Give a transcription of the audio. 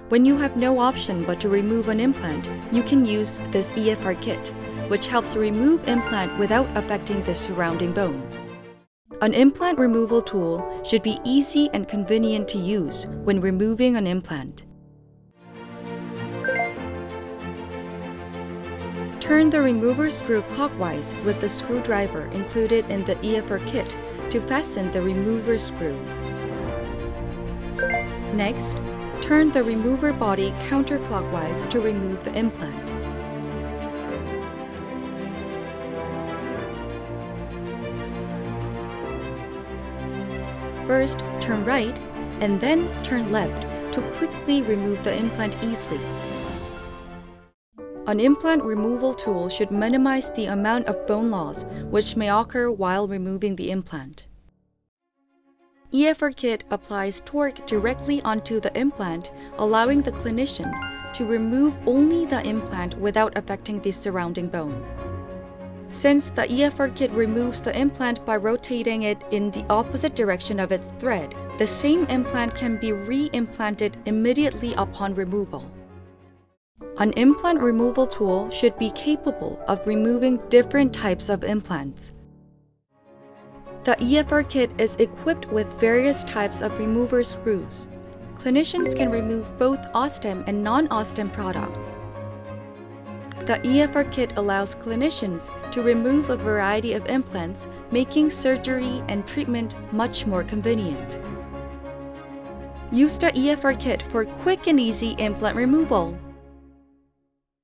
When you have no option but to remove an implant, you can use this EFR kit, which helps remove implant without affecting the surrounding bone. An implant removal tool should be easy and convenient to use when removing an implant. Turn the remover screw clockwise with the screwdriver included in the EFR kit to fasten the remover screw. Next, turn the remover body counterclockwise to remove the implant. First, turn right and then turn left to quickly remove the implant easily. An implant removal tool should minimize the amount of bone loss which may occur while removing the implant. Efr Kit applies torque directly onto the implant, allowing the clinician to remove only the implant without affecting the surrounding bone. Since the Efr Kit removes the implant by rotating it in the opposite direction of its thread, the same implant can be re-implanted immediately upon removal. An implant removal tool should be capable of removing different types of implants. The Efr Kit is equipped with various types of remover screws. Clinicians can remove both OSTEM and non-OSTEM products. The Efr Kit allows clinicians to remove a variety of implants, making surgery and treatment much more convenient. Use the Efr Kit for quick and easy implant removal.